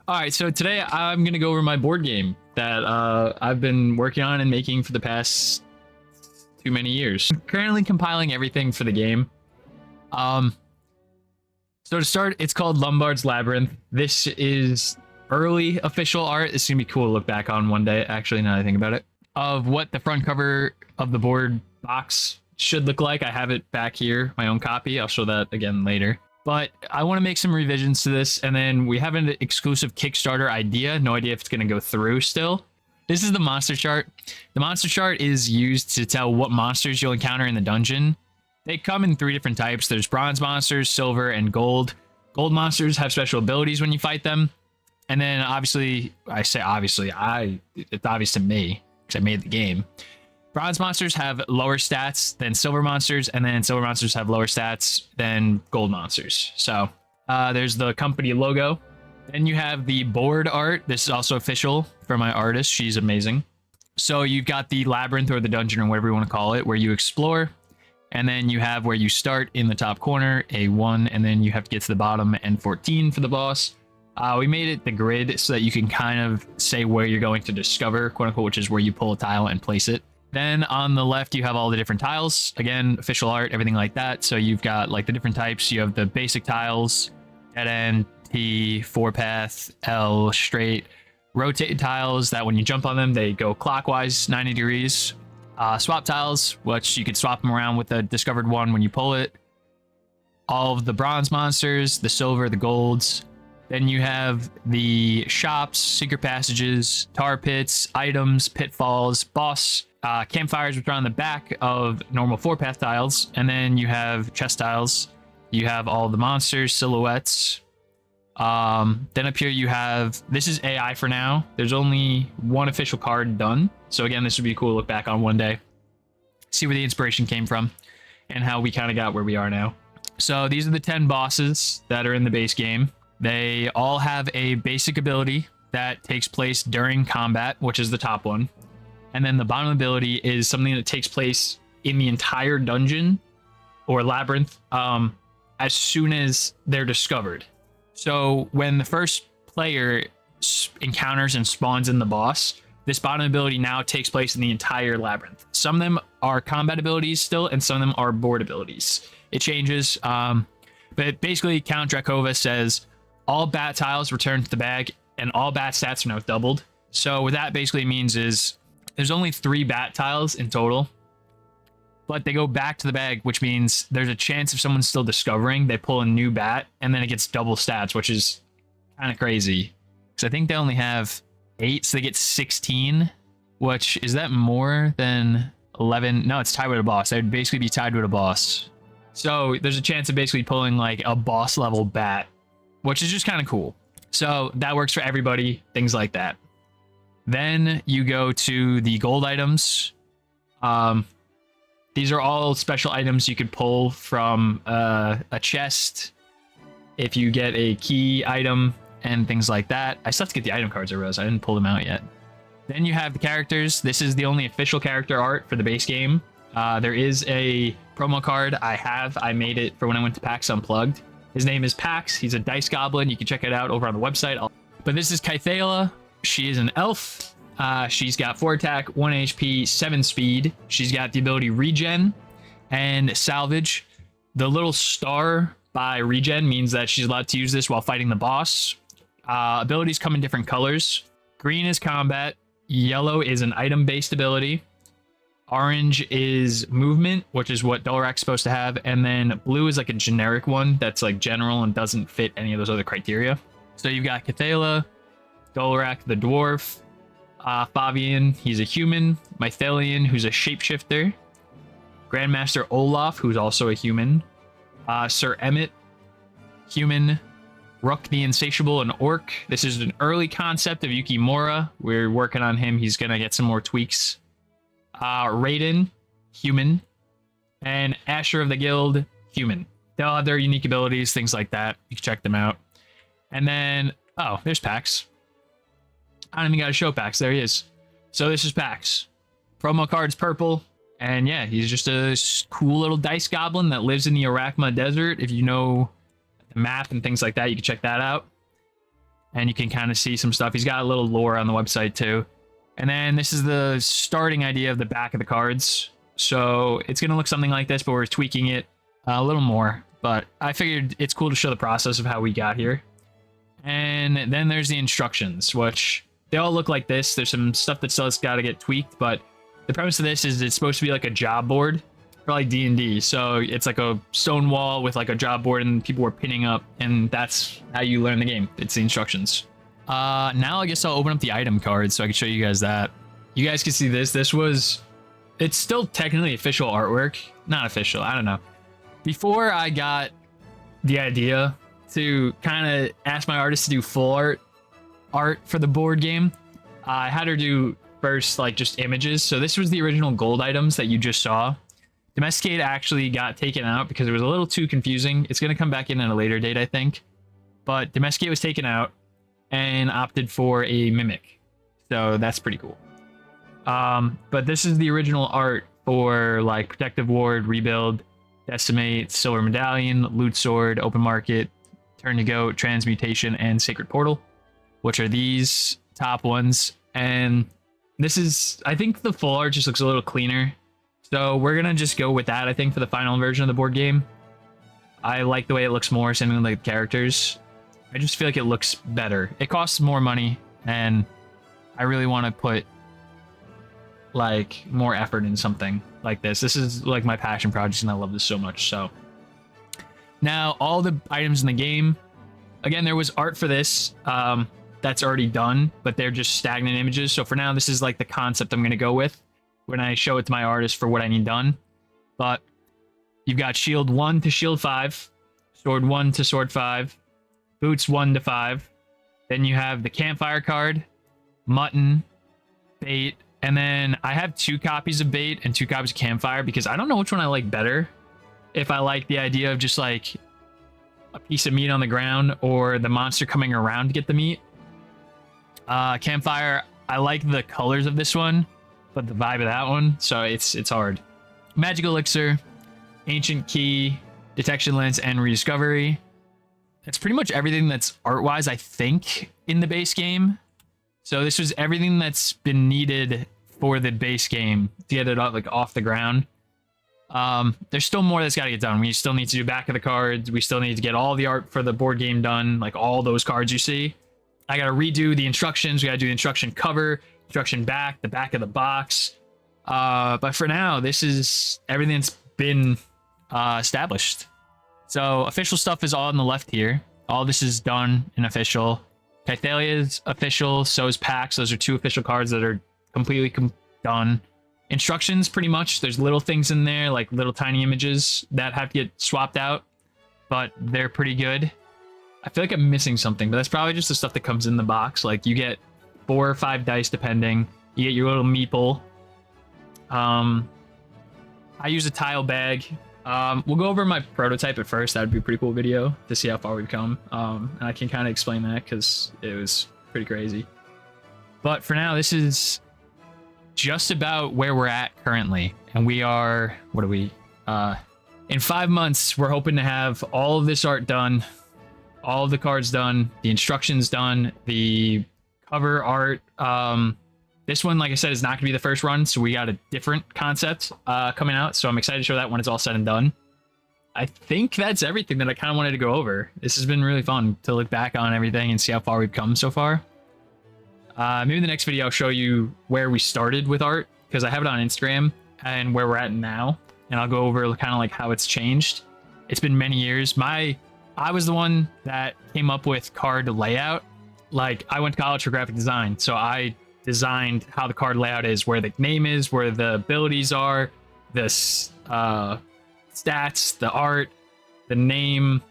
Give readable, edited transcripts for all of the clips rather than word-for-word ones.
All right, so today I'm gonna go over my board game that I've been working on and making for the past too many years. I'm currently compiling everything for the game. Um, so to start, it's called Lombard's Labyrinth. This is early official art. It's gonna be cool to look back on one day. Actually, now that I think about it, of what the front cover of the board box should look like. I have it back here, my own copy. I'll show that again later. But I want to make some revisions to this, and then we have an exclusive Kickstarter idea. No idea if it's going to go through still. This is the monster chart. The monster chart is used to tell what monsters you'll encounter in the dungeon. They come in 3 different types. There's bronze monsters, silver, and gold. Gold monsters have special abilities when you fight them. And then obviously, I say obviously, it's obvious to me because I made the game. Bronze monsters have lower stats than silver monsters, and then silver monsters have lower stats than gold monsters. So there's the company logo. Then you have the board art. This is also official for my artist. She's amazing. So you've got the labyrinth or the dungeon or whatever you want to call it, where you explore. And then you have where you start in the top corner, A1, and then you have to get to the bottom, and 14 for the boss. We made it the grid so that you can kind of say where you're going to discover, quote unquote, which is where you pull a tile and place it. Then on the left, you have all the different tiles. Again, official art, everything like that. So you've got like the different types. You have the basic tiles, dead end, T, 4-path, L, straight, rotate tiles that when you jump on them, they go clockwise 90 degrees. Swap tiles, which you could swap them around with the discovered one when you pull it. All of the bronze monsters, the silver, the golds. Then you have the shops, secret passages, tar pits, items, pitfalls, boss, campfires, which are on the back of normal 4-path tiles. And then you have chest tiles. You have all the monsters, silhouettes. Then up here you have, this is AI for now. There's only one official card done. So again, this would be cool to look back on one day. See where the inspiration came from and how we kind of got where we are now. So these are the 10 bosses that are in the base game. They all have a basic ability that takes place during combat, which is the top one. And then the bottom ability is something that takes place in the entire dungeon or labyrinth as soon as they're discovered. So when the first player encounters and spawns in the boss, this bottom ability now takes place in the entire labyrinth. Some of them are combat abilities still, and some of them are board abilities. It changes. But basically, Count Drakova says, all bat tiles return to the bag, and all bat stats are now doubled. So what that basically means is there's only 3 bat tiles in total, but they go back to the bag, which means there's a chance if someone's still discovering, they pull a new bat, and then it gets double stats, which is kind of crazy. Because I think they only have 8, so they get 16, which, is that more than 11? No, it's tied with a boss. They would basically be tied with a boss. So there's a chance of basically pulling like a boss level bat, which is just kind of cool. So that works for everybody, things like that. Then you go to the gold items. These are all special items you could pull from a chest if you get a key item and things like that. I still have to get the item cards, I realized. I didn't pull them out yet. Then you have the characters. This is the only official character art for the base game. There is a promo card I made it for when I went to PAX Unplugged. His name is Pax. He's a dice goblin. You can check it out over on the website. But this is Kythala. She is an elf. She's got 4 attack, 1 HP, 7 speed. She's got the ability regen and salvage. The little star by regen means that she's allowed to use this while fighting the boss. Abilities come in different colors. Green is combat. Yellow is an item-based ability. Orange is movement, which is what Dolorak's supposed to have. And then blue is like a generic one that's like general and doesn't fit any of those other criteria. So you've got Kythala, Dolorak the dwarf, Favian, he's a human, Mythalian, who's a shapeshifter, Grandmaster Olaf, who's also a human, Sir Emmett, human, Rook the Insatiable, an orc. This is an early concept of Yukimura. We're working on him. He's going to get some more tweaks. Raiden, human, and Asher of the Guild, human. They all have their unique abilities, things like that. You can check them out. And then, oh, there's Pax. I don't even got to show Pax. There he is. So this is Pax. Promo card's purple. And yeah, he's just a cool little dice goblin that lives in the Arachma Desert. If you know the map and things like that, you can check that out. and you can kind of see some stuff. He's got a little lore on the website too. And then this is the starting idea of the back of the cards. So it's going to look something like this, but we're tweaking it a little more. But I figured it's cool to show the process of how we got here. And then there's the instructions, which they all look like this. There's some stuff that still has got to get tweaked, but the premise of this is it's supposed to be like a job board for like D&D. So it's like a stone wall with like a job board and people were pinning up, and that's how you learn the game. It's the instructions. Now I guess I'll open up the item card so I can show you guys that. You guys can see this. It's still technically official artwork. Not official, I don't know. Before I got the idea to kind of ask my artist to do full art for the board game, I had her do first like just images. So this was the original gold items that you just saw. Domesticate actually got taken out because it was a little too confusing. It's going to come back in at a later date, I think. But Domesticate was taken out and opted for a Mimic. So that's pretty cool. But this is the original art for like Protective Ward, Rebuild, Decimate, Silver Medallion, Loot Sword, Open Market, Turn to Goat, Transmutation, and Sacred Portal, which are these top ones. And this is, I think the full art just looks a little cleaner. So we're going to just go with that, I think, for the final version of the board game. I like the way it looks more, same with the characters. I just feel like it looks better. It costs more money, and I really want to put like more effort in something like this. This is like my passion project, and I love this so much. So now all the items in the game, again, there was art for this that's already done, but they're just stagnant images. So for now, this is like the concept I'm going to go with when I show it to my artist for what I need done. But you've got shield 1 to shield 5, sword 1 to sword 5, boots 1 to 5. Then you have the campfire card, mutton, bait, and then I have 2 copies of bait and 2 copies of campfire because I don't know which one I like better. If I like the idea of just like a piece of meat on the ground or the monster coming around to get the meat. Campfire, I like the colors of this one, but the vibe of that one, so it's hard. Magic Elixir, Ancient Key, Detection Lens, and Rediscovery. That's pretty much everything that's art-wise, I think, in the base game. So this was everything that's been needed for the base game to get it off the ground. There's still more that's got to get done. We still need to do back of the cards. We still need to get all the art for the board game done, like all those cards you see. I got to redo the instructions. We got to do the instruction cover, instruction back, the back of the box. But for now, this is everything that's been established. So official stuff is all on the left here. All this is done and official. Kythalia is official. So is Pax. Those are 2 official cards that are completely done. Instructions, pretty much. There's little things in there, like little tiny images that have to get swapped out, but they're pretty good. I feel like I'm missing something, but that's probably just the stuff that comes in the box. Like you get 4 or 5 dice, depending. You get your little meeple. I use a tile bag. We'll go over my prototype at first. That would be a pretty cool video to see how far we've come. And I can kind of explain that because it was pretty crazy. But for now, this is just about where we're at currently. And we are, what are we? In 5 months, we're hoping to have all of this art done, all of the cards done, the instructions done, the cover art. This one, like I said, is not going to be the first run, so we got a different concept coming out, so I'm excited to show that when it's all said and done. I think that's everything that I kind of wanted to go over. This has been really fun to look back on everything and see how far we've come so far. Maybe the next video I'll show you where we started with art, because I have it on Instagram, and where we're at now, and I'll go over kind of like how it's changed. It's been many years. I was the one that came up with card layout. Like, I went to college for graphic design, so I designed how the card layout is, where the name is, where the abilities are, the stats, the art, the name,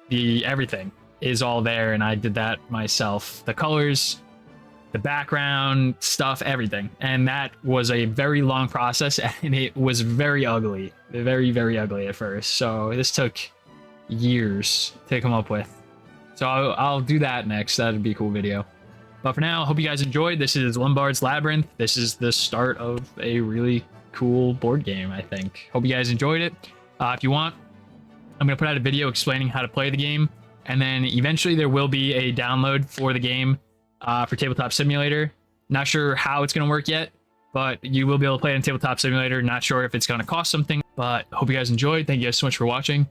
the everything is all there, and I did that myself. The colors, the background stuff, everything. And that was a very long process, and it was very ugly. Very, very ugly at first. So this took years to come up with. So I'll do that next. That'd be a cool video. But for now, I hope you guys enjoyed. This is Lombard's Labyrinth. This is the start of a really cool board game, I think. Hope you guys enjoyed it. If you want, I'm going to put out a video explaining how to play the game. And then eventually there will be a download for the game for Tabletop Simulator. Not sure how it's going to work yet, but you will be able to play it in Tabletop Simulator. Not sure if it's going to cost something, but hope you guys enjoyed. Thank you guys so much for watching.